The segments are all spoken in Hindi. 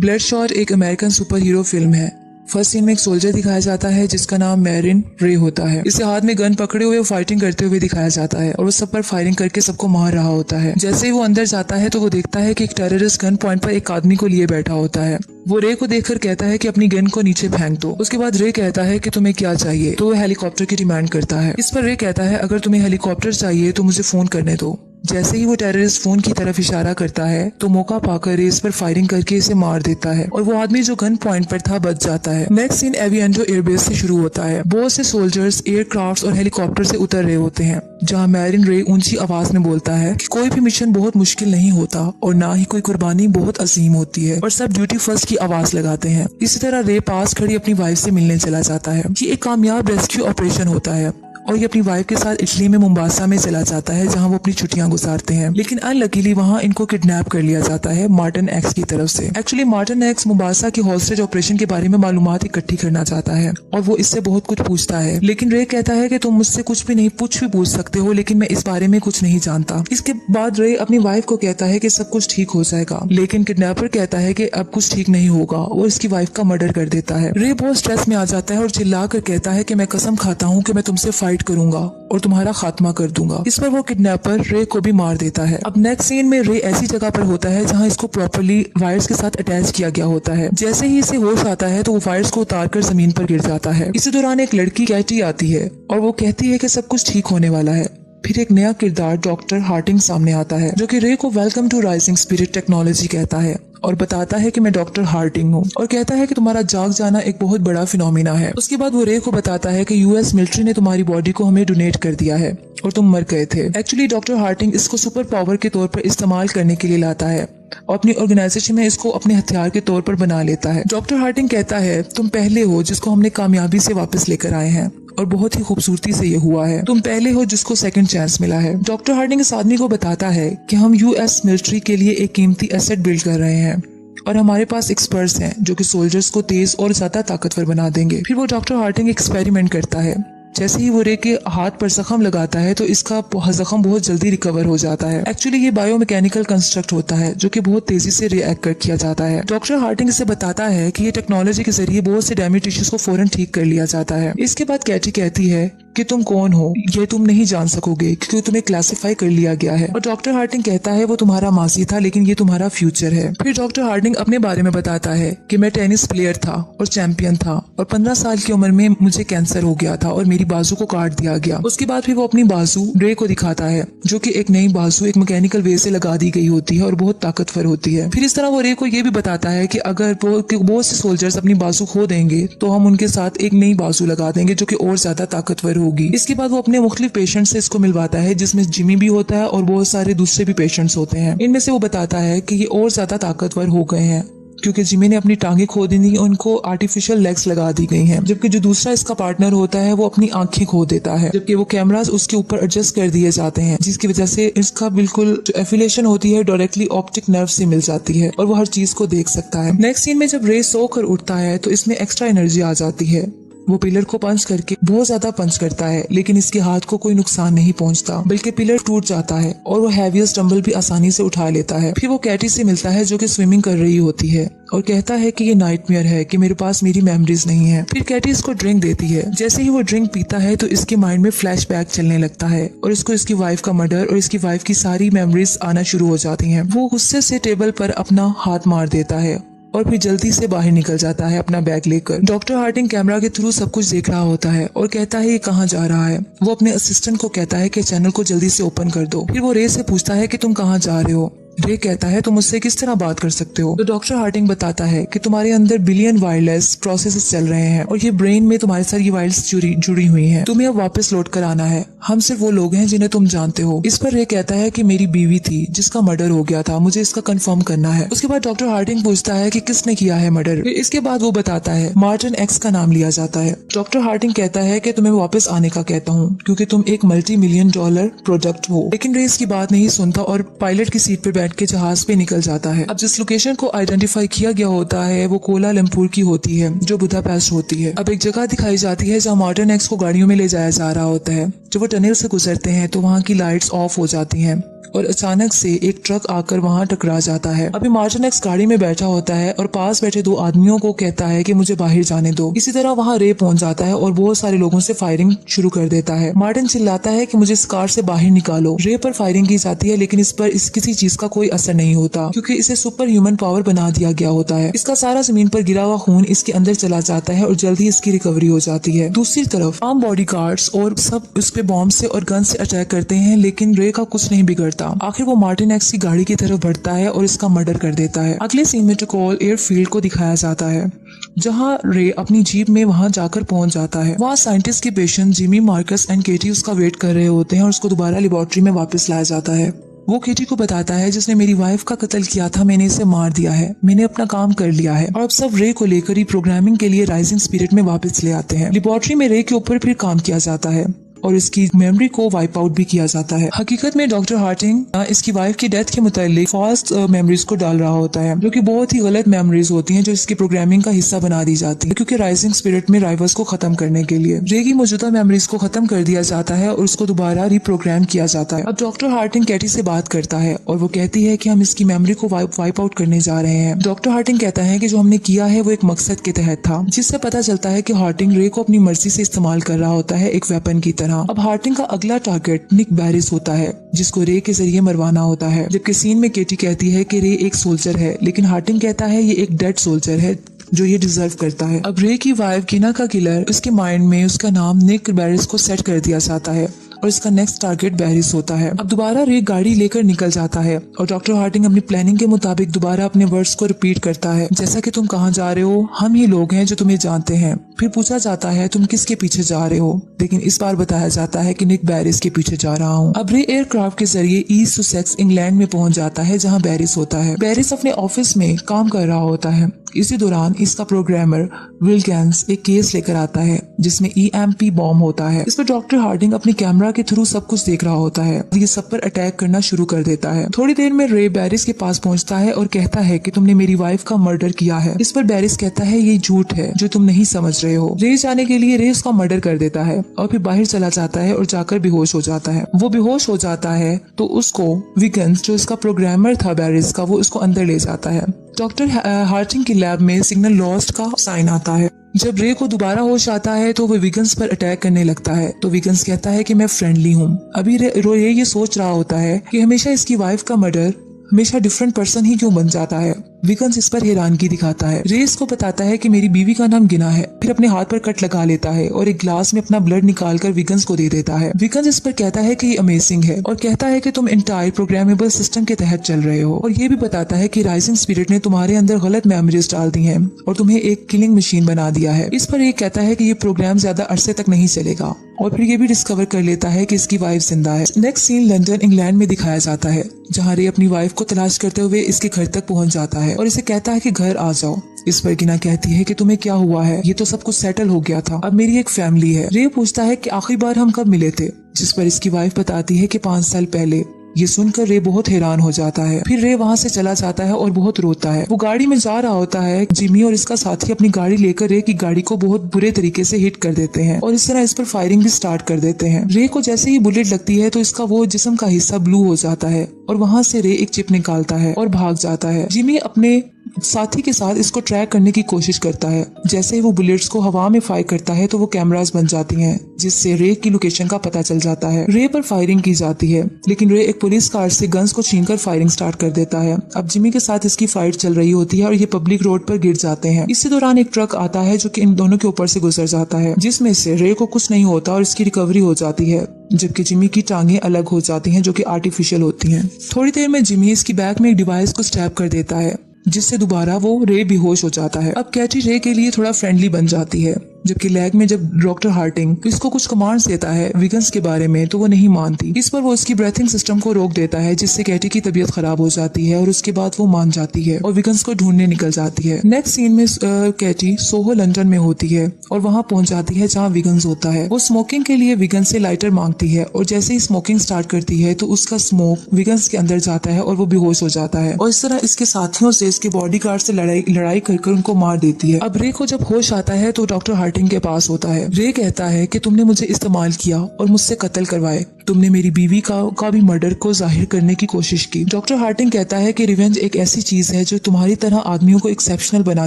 ब्लडशॉट एक अमेरिकन सुपर हीरो फिल्म है। फर्स्ट सीन में एक सोल्जर दिखाया जाता है जिसका नाम मैरिन रे होता है। इसके हाथ में गन पकड़े हुए फाइटिंग करते हुए दिखाया जाता है और वो सब पर फायरिंग करके सबको मार रहा होता है। जैसे ही वो अंदर जाता है तो वो देखता है कि एक टेररिस्ट गन पॉइंट पर एक आदमी को लिए बैठा होता है। वो रे को देखकर कहता है कि अपनी गन को नीचे फेंक दो। उसके बाद रे कहता है कि तुम्हें क्या चाहिए, तो वो हेलीकॉप्टर की डिमांड करता है। इस पर रे कहता है अगर तुम्हें हेलीकॉप्टर चाहिए तो मुझे फोन करने दो। जैसे ही वो टेररिस्ट फोन की तरफ इशारा करता है तो मौका पाकर रेस पर फायरिंग करके इसे मार देता है और वो आदमी जो गन पॉइंट पर था बच जाता है। नेक्स्ट सीन एविएंटो एयरबेस से शुरू होता है। बहुत से सोल्जर्स एयरक्राफ्ट और हेलीकॉप्टर से उतर रहे होते हैं, जहाँ मैरिन रे ऊंची आवाज में बोलता है कि कोई भी मिशन बहुत मुश्किल नहीं होता और ना ही कोई कुर्बानी बहुत अजीम होती है और सब ड्यूटी फर्स्ट की आवाज लगाते हैं। इसी तरह रे पास खड़ी अपनी वाइफ से मिलने चला जाता है। ये एक कामयाब रेस्क्यू ऑपरेशन होता है और ये अपनी वाइफ के साथ इटली में मुंबासा में चला जाता है जहां वो अपनी छुट्टियां गुजारते हैं। लेकिन अनलकीली वहां इनको किडनैप कर लिया जाता है मार्टिन एक्स की तरफ से। एक्चुअली मार्टिन एक्स मुंबासा की हॉस्टेज ऑपरेशन के बारे में मालूमात इकट्ठी करना चाहता है और वो इससे बहुत कुछ पूछता है, लेकिन रे कहता है कि तुम मुझसे कुछ भी पूछ सकते हो, लेकिन मैं इस बारे में कुछ नहीं जानता। इसके बाद रे अपनी वाइफ को कहता है कि सब कुछ ठीक हो जाएगा, लेकिन किडनैपर कहता है कि अब कुछ ठीक नहीं होगा और इसकी वाइफ का मर्डर कर देता है। रे बहुत स्ट्रेस में आ जाता है और चिल्ला कर कहता है कि मैं कसम खाता हूँ कि मैं तुमसे फाइट करूंगा और तुम्हारा खात्मा कर दूंगा। इस पर वो किडनैपर रे को भी मार देता है। अब नेक्स्ट सीन में रे ऐसी जगह पर होता है जहां इसको प्रॉपर्ली वायर्स के साथ अटैच किया गया होता है। जैसे ही इसे होश आता है तो वो वायर्स को उतारकर जमीन पर गिर जाता है। इसी दौरान एक लड़की कैटी आती है और वो कहती है कि सब कुछ ठीक होने वाला है। फिर एक नया किरदार डॉक्टर हार्टिंग सामने आता है जो कि रे को welcome to rising spirit technology कहता है और बताता है कि मैं डॉक्टर हार्टिंग हूँ और कहता है कि तुम्हारा जाग जाना एक बहुत बड़ा फिनोमिना है। उसके बाद वो रे को बताता है कि यूएस मिलिट्री ने तुम्हारी बॉडी को हमें डोनेट कर दिया है और तुम मर गए थे। एक्चुअली डॉक्टर हार्टिंग इसको सुपर पावर के तौर पर इस्तेमाल करने के लिए लाता है और अपनी ऑर्गेनाइजेशन में इसको अपने हथियार के तौर पर बना लेता है। डॉक्टर हार्टिंग कहता है तुम पहले हो जिसको हमने कामयाबी से वापस लेकर आए हैं और बहुत ही खूबसूरती से ये हुआ है। तुम पहले हो जिसको सेकंड चांस मिला है। डॉक्टर हार्टिंग इस आदमी को बताता है कि हम यूएस मिलिट्री के लिए एक कीमती एसेट बिल्ड कर रहे हैं और हमारे पास एक्सपर्ट्स हैं जो कि सोल्जर्स को तेज और ज्यादा ताकतवर बना देंगे। फिर वो डॉक्टर हार्टिंग एक्सपेरिमेंट करता है। जैसे ही वो रे के हाथ पर जख्म लगाता है तो इसका जख्म बहुत जल्दी रिकवर हो जाता है। एक्चुअली ये बायोमैकेनिकल कंस्ट्रक्ट होता है जो कि बहुत तेजी से रिएक्ट किया जाता है। डॉक्टर हार्टिंग इसे बताता है कि ये टेक्नोलॉजी के जरिए बहुत से डैमेज टिश्यूज को फौरन ठीक कर लिया जाता है। इसके बाद कैटी कहती है कि तुम कौन हो ये तुम नहीं जान सकोगे क्योंकि तुम्हें क्लासिफाई कर लिया गया है और डॉक्टर हार्टिंग कहता है वो तुम्हारा माजी था लेकिन ये तुम्हारा फ्यूचर है। फिर डॉक्टर हार्टिंग अपने बारे में बताता है कि मैं टेनिस प्लेयर था और चैंपियन था और 15 साल की उम्र में मुझे कैंसर हो गया था और मेरी बाजू को काट दिया गया। उसके बाद फिर वो अपनी बाजू रे को दिखाता है जो कि एक नई बाजू एक मैकेनिकल वे से लगा दी गई होती है और बहुत ताकतवर होती है। फिर इस तरह वो रे को ये भी बताता है कि अगर बहुत से सोल्जर्स अपनी बाजू खो देंगे तो हम उनके साथ एक नई बाजू लगा देंगे जो कि और ज्यादा ताकतवर होगी। इसके बाद वो अपने मुख्तलिफ पेशेंट से इसको मिलवाता है जिसमें जिमी भी होता है और बहुत सारे दूसरे भी पेशेंट्स होते हैं। इनमें से वो बताता है कि ये और ज्यादा ताकतवर हो गए हैं क्योंकि जिमी ने अपनी टांगे खो दी थी, उनको आर्टिफिशियल लेग्स लगा दी गई हैं। जबकि जो दूसरा इसका पार्टनर होता है वो अपनी आंखें खो देता है, जबकि वो कैमरास उसके ऊपर एडजस्ट कर दिए जाते हैं जिसकी वजह से इसका बिल्कुल जो एफिलिएशन होती है डायरेक्टली ऑप्टिक नर्व से मिल जाती है और वो हर चीज को देख सकता है। नेक्स्ट सीन में जब रे सोकर उठता है तो इसमें एक्स्ट्रा एनर्जी आ जाती है। वो पिलर को पंच करके बहुत ज्यादा पंच करता है लेकिन इसके हाथ को कोई नुकसान नहीं पहुंचता बल्कि पिलर टूट जाता है और वो हैवीएस्ट डंबल भी आसानी से उठा लेता है। फिर वो कैटी से मिलता है जो कि स्विमिंग कर रही होती है और कहता है कि ये नाइटमेयर है कि मेरे पास मेरी मेमोरीज नहीं है। फिर कैटी इसको ड्रिंक देती है। जैसे ही वो ड्रिंक पीता है तो इसके माइंड में फ्लैशबैक चलने लगता है और इसको इसकी वाइफ का मर्डर और इसकी वाइफ की सारी मेमोरीज आना शुरू हो जाती हैं। वो गुस्से से टेबल पर अपना हाथ मार देता है और फिर जल्दी से बाहर निकल जाता है अपना बैग लेकर। डॉक्टर हार्टिंग कैमरा के थ्रू सब कुछ देख रहा होता है और कहता है ये कहाँ जा रहा है। वो अपने असिस्टेंट को कहता है कि चैनल को जल्दी से ओपन कर दो। फिर वो रे से पूछता है कि तुम कहाँ जा रहे हो। रे कहता है तुम मुझसे किस तरह बात कर सकते हो। तो डॉक्टर हार्टिंग बताता है कि तुम्हारे अंदर बिलियन वायरलेस प्रोसेसेस चल रहे हैं और ये ब्रेन में तुम्हारे साथ ये वायर्स जुड़ी हुई हैं। तुम्हें अब वापस लौट कर आना है। हम सिर्फ वो लोग हैं जिन्हें तुम जानते हो। इस पर रे कहता है कि मेरी बीवी थी जिसका मर्डर हो गया था, मुझे इसका कंफर्म करना है। उसके बाद डॉक्टर हार्टिंग पूछता है कि किसने किया है मर्डर। फिर इसके बाद वो बताता है मार्टिन एक्स का नाम लिया जाता है। डॉक्टर हार्टिंग कहता है कि तुम्हें वापस आने का कहता हूँ क्योंकि तुम एक $multi-million प्रोडक्ट हो। लेकिन रे इसकी बात नहीं सुनता और पायलट की सीट पर बैठ के जहाज पे निकल जाता है। अब जिस लोकेशन को आइडेंटिफाई किया गया होता है वो कोलालमपुर की होती है जो बुदापेस्ट होती है। अब एक जगह दिखाई जाती है जहाँ मार्टिन एक्स को गाड़ियों में ले जाया जा रहा होता है। जब वो टनल से गुजरते हैं तो वहाँ की लाइट्स ऑफ हो जाती हैं और अचानक से एक ट्रक आकर वहाँ टकरा जाता है। अभी मार्टिन एक्स गाड़ी में बैठा होता है और पास बैठे दो आदमियों को कहता है कि मुझे बाहर जाने दो। इसी तरह वहाँ रे पहुंच जाता है और बहुत सारे लोगों से फायरिंग शुरू कर देता है। मार्टिन चिल्लाता है कि मुझे इस कार से बाहर निकालो। रे पर फायरिंग की जाती है लेकिन इस पर किसी चीज का कोई असर नहीं होता क्योंकि इसे सुपर ह्यूमन पावर बना दिया गया होता है। इसका सारा जमीन पर गिरा हुआ खून इसके अंदर चला जाता है और जल्द ही इसकी रिकवरी हो जाती है। दूसरी तरफ आम बॉडी गार्ड्स और सब उस पे बॉम्ब से और गन से अटैक करते हैं लेकिन रे का कुछ नहीं बिगड़ता। आखिर वो मार्टिन एक्स की गाड़ी की तरफ बढ़ता है और इसका मर्डर कर देता है। अगले सीन में टकोल एयरफील्ड को दिखाया जाता है जहां रे अपनी जीप में वहां जाकर पहुंच जाता है। वहां साइंटिस्ट के पेशेंट जिमी, मार्कस एंड केटी उसका वेट कर रहे होते हैं और उसको दोबारा लेबोरेटरी में वापस लाया जाता है। वो केटी को बताता है जिसने मेरी वाइफ का कत्ल किया था, मैंने इसे मार दिया है, मैंने अपना काम कर लिया है। और अब सब रे को लेकर ही प्रोग्रामिंग के लिए राइजिंग स्पिरिट में वापस ले आते हैं। लेबोरेटरी में रे के ऊपर फिर काम किया जाता है और इसकी मेमोरी को वाइप आउट भी किया जाता है। हकीकत में डॉक्टर हार्टिंग इसकी वाइफ की डेथ के मुतालिक फॉल्स मेमोरीज को डाल रहा होता है जो कि बहुत ही गलत मेमोरीज होती हैं जो इसकी प्रोग्रामिंग का हिस्सा बना दी जाती है क्योंकि राइजिंग स्पिरिट में राइवल्स को खत्म करने के लिए रे की मौजूदा मेमोरीज को खत्म कर दिया जाता है और उसको दोबारा रिप्रोग्राम किया जाता है। अब डॉक्टर हार्टिंग कैटी से बात करता है और वो कहती है कि हम इसकी मेमोरी को वाइप आउट करने जा रहे हैं। डॉक्टर हार्टिंग कहता है कि जो हमने किया है वो एक मकसद के तहत था, जिससे पता चलता है कि हार्टिंग रे को अपनी मर्जी से इस्तेमाल कर रहा होता है एक वेपन की तरह। अब हार्टिंग का अगला टारगेट निक बैरिस होता है जिसको रे के जरिए मरवाना होता है। जबकि सीन में केटी कहती है कि रे एक सोल्जर है लेकिन हार्टिंग कहता है ये एक डेड सोल्जर है जो ये डिजर्व करता है। अब रे की वाइफ गिना का किलर उसके माइंड में उसका नाम निक बैरिस को सेट कर दिया जाता है और इसका नेक्स्ट टारगेट बैरिस होता है। अब दोबारा रे गाड़ी लेकर निकल जाता है और डॉक्टर हार्टिंग अपनी प्लानिंग के मुताबिक दोबारा अपने वर्ड्स को रिपीट करता है, जैसा कि तुम कहाँ जा रहे हो, हम ही लोग हैं जो तुम्हें जानते हैं। फिर पूछा जाता है तुम किसके पीछे जा रहे हो, लेकिन इस बार बताया जाता है कि निक बैरिस के पीछे जा रहा हूँ। अब रे एयरक्राफ्ट के जरिए ईस्ट सुसेक्स इंग्लैंड में पहुंच जाता है जहाँ बैरिस होता है। बैरिस अपने ऑफिस में काम कर रहा होता है। इसी दौरान इसका प्रोग्रामर विल्किंस एक केस लेकर आता है जिसमें EMP बॉम्ब होता है। इस पर डॉक्टर हार्डिंग अपनी कैमरा के थ्रू सब कुछ देख रहा होता है। ये सब पर अटैक करना शुरू कर देता है। थोड़ी देर में रे बैरिस के पास पहुंचता है और कहता है कि तुमने मेरी वाइफ का मर्डर किया है। इस पर बैरिस कहता है ये झूठ है जो तुम नहीं समझ रहे हो। रे जाने के लिए रे उसका मर्डर कर देता है और फिर बाहर चला जाता है और जाकर बेहोश हो जाता है। वो बेहोश हो जाता है तो उसको विल्किंस जो इसका प्रोग्रामर था बैरिस का, वो उसको अंदर ले जाता है। डॉक्टर हार्टिंग की लैब में सिग्नल लॉस्ट का साइन आता है। जब रे को दोबारा होश आता है तो वो विल्किंस पर अटैक करने लगता है तो विल्किंस कहता है कि मैं फ्रेंडली हूँ। अभी रे ये सोच रहा होता है कि हमेशा इसकी वाइफ का मर्डर हमेशा डिफरेंट पर्सन ही क्यों बन जाता है। विल्किंस इस पर हैरानगी दिखाता है। रे इसको बताता है कि मेरी बीवी का नाम गिना है। फिर अपने हाथ पर कट लगा लेता है और एक ग्लास में अपना ब्लड निकालकर विल्किंस को दे देता है। विल्किंस इस पर कहता है कि ये अमेजिंग है और कहता है कि तुम इंटायर प्रोग्रामेबल सिस्टम के तहत चल रहे हो, और ये भी बताता है कि राइजिंग स्पिरिट ने तुम्हारे अंदर गलत मेमोरीज डाल दी हैं और तुम्हें एक किलिंग मशीन बना दिया है। इस पर ये कहता है कि ये प्रोग्राम ज्यादा अरसे तक नहीं चलेगा और फिर ये भी डिस्कवर कर लेता है कि इसकी वाइफ जिंदा है। नेक्स्ट सीन लंदन इंग्लैंड में दिखाया जाता है जहाँ रे अपनी वाइफ को तलाश करते हुए इसके घर तक पहुंच जाता है और इसे कहता है कि घर आ जाओ। इस पर गिना कहती है कि तुम्हें क्या हुआ है, ये तो सब कुछ सेटल हो गया था, अब मेरी एक फैमिली है। रे पूछता है कि आखिरी बार हम कब मिले थे, जिस पर इसकी वाइफ बताती है कि 5 साल पहले। ये सुनकर रे बहुत हैरान हो जाता है। फिर रे वहाँ से चला जाता है और बहुत रोता है। वो गाड़ी में जा रहा होता है। जिमी और इसका साथी अपनी गाड़ी लेकर रे की गाड़ी को बहुत बुरे तरीके से हिट कर देते हैं और इस तरह इस पर फायरिंग भी स्टार्ट कर देते हैं। रे को जैसे ही बुलेट लगती है तो इसका वो जिस्म का हिस्सा ब्लू हो जाता है और वहाँ से रे एक चिप निकालता है और भाग जाता है। जिमी अपने साथी के साथ इसको ट्रैक करने की कोशिश करता है। जैसे ही वो बुलेट्स को हवा में फायर करता है तो वो कैमरास बन जाती हैं, जिससे रे की लोकेशन का पता चल जाता है। रे पर फायरिंग की जाती है लेकिन रे एक पुलिस कार से गन्स को छीनकर फायरिंग स्टार्ट कर देता है। अब जिमी के साथ इसकी फाइट चल रही होती है और ये पब्लिक रोड पर गिर जाते हैं। इसी दौरान एक ट्रक आता है जो कि इन दोनों के ऊपर से गुजर जाता है, जिसमें से रे को कुछ नहीं होता और इसकी रिकवरी हो जाती है, जबकि जिमी की टांगें अलग हो जाती हैं जो कि आर्टिफिशियल होती हैं। थोड़ी देर में जिमी इसकी बैक में एक डिवाइस को स्टैब कर देता है जिससे दोबारा वो रे बेहोश हो जाता है। अब कैटी रे के लिए थोड़ा फ्रेंडली बन जाती है, जबकि लैब में जब डॉक्टर हार्टिंग इसको कुछ कमांड्स देता है विल्किंस के बारे में तो वो नहीं मानती। इस पर वो उसकी ब्रीथिंग सिस्टम को रोक देता है, जिससे कैटी की तबीयत खराब हो जाती है और उसके बाद वो मान जाती है और विल्किंस को ढूंढने निकल जाती है। नेक्स्ट सीन में कैटी सोहो लंदन में होती है और वहाँ पहुंच जाती है जहाँ विल्किंस होता है। वो स्मोकिंग के लिए विल्किंस से लाइटर मांगती है और जैसे ही स्मोकिंग स्टार्ट करती है तो उसका स्मोक विल्किंस के अंदर जाता है और वो बेहोश हो जाता है और इस तरह इसके साथियों से इसके बॉडीगार्ड से लड़ाई कर उनको मार देती है। अब रे को जब होश आता है तो डॉक्टर हार्टिंग के पास होता है। रे कहता है कि तुमने मुझे इस्तेमाल किया और मुझसे कत्ल करवाए, तुमने मेरी बीवी का भी मर्डर को जाहिर करने की कोशिश की। डॉक्टर हार्टिंग कहता है कि रिवेंज एक ऐसी चीज है जो तुम्हारी तरह आदमियों को एक्सेप्शनल बना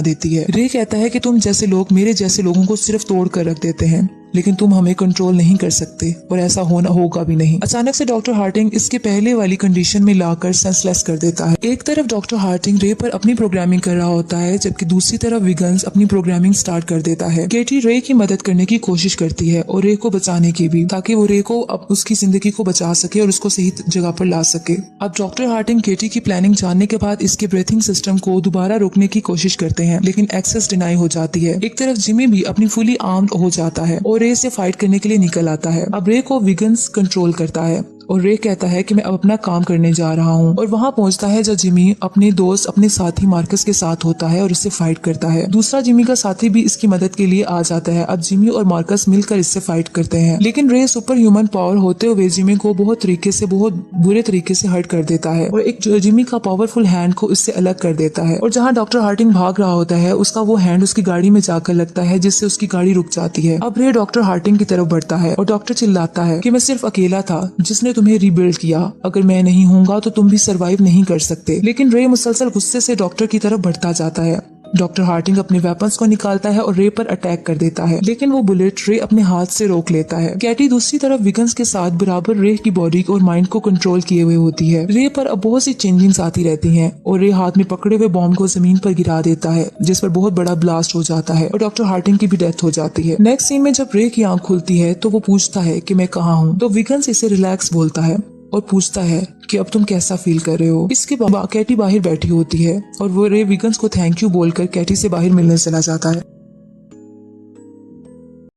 देती है। रे कहता है कि तुम जैसे लोग मेरे जैसे लोगों को सिर्फ तोड़ कर रख देते हैं, लेकिन तुम हमें कंट्रोल नहीं कर सकते और ऐसा होगा भी नहीं। अचानक से डॉक्टर हार्टिंग इसके पहले वाली कंडीशन में लाकर सेंसलेस कर देता है। एक तरफ डॉक्टर हार्टिंग रे पर अपनी प्रोग्रामिंग कर रहा होता है, जबकि दूसरी तरफ विगन्स अपनी प्रोग्रामिंग स्टार्ट कर देता है। केटी रे की मदद करने की कोशिश करती है और रे को बचाने की भी, ताकि वो रे को उसकी जिंदगी को बचा सके और उसको सही जगह पर ला सके। अब डॉक्टर हार्टिंग केटी की प्लानिंग जानने के बाद इसके ब्रीथिंग सिस्टम को दोबारा रोकने की कोशिश करते हैं, लेकिन एक्सेस डिनाई हो जाती है। एक तरफ जिमी भी अपनी फुली आर्म्ड हो जाता है और रे से फाइट करने के लिए निकल आता है। अब रे को विगन्स कंट्रोल करता है और रे कहता है कि मैं अब अपना काम करने जा रहा हूँ, और वहाँ पहुँचता है जब जिमी अपने दोस्त अपने साथी मार्कस के साथ होता है और इससे फाइट करता है। दूसरा जिमी का साथी भी इसकी मदद के लिए आ जाता है। अब जिमी और मार्कस मिलकर इससे फाइट करते हैं, लेकिन रे सुपर ह्यूमन पावर होते हुए जिमी को बहुत बुरे तरीके से हर्ट कर देता है और एक जिमी का पावरफुल हैंड को इससे अलग कर देता है। और जहाँ डॉक्टर हार्टिंग भाग रहा होता है, उसका वो हैंड उसकी गाड़ी में जाकर लगता है, जिससे उसकी गाड़ी रुक जाती है। अब रे डॉक्टर हार्टिंग की तरफ बढ़ता है और डॉक्टर चिल्लाता है कि मैं सिर्फ अकेला था जिसने तुम्हें रीबिल्ड किया, अगर मैं नहीं हूँगा तो तुम भी सरवाइव नहीं कर सकते। लेकिन रे मुसलसल गुस्से से डॉक्टर की तरफ बढ़ता जाता है। डॉक्टर हार्टिंग अपने वेपन्स को निकालता है और रे पर अटैक कर देता है, लेकिन वो बुलेट रे अपने हाथ से रोक लेता है। कैटी दूसरी तरफ विगन्स के साथ बराबर रे की बॉडी और माइंड को कंट्रोल किए हुए होती है। रे पर अब बहुत सी चेंजिंग्स आती रहती हैं और रे हाथ में पकड़े हुए बॉम्ब को जमीन पर गिरा देता है, जिस पर बहुत बड़ा ब्लास्ट हो जाता है और डॉक्टर हार्टिंग की भी डेथ हो जाती है। नेक्स्ट सीन में जब रे की आंख खुलती है तो वो पूछता है कि मैं कहाँ हूँ, तो विगन्स इसे रिलैक्स बोलता है और पूछता है कि अब तुम कैसा फील कर रहे हो। इसके बाद कैटी बाहर बैठी होती है और वो रे विगन्स को थैंक यू बोलकर कैटी से बाहर मिलने चला जाता है।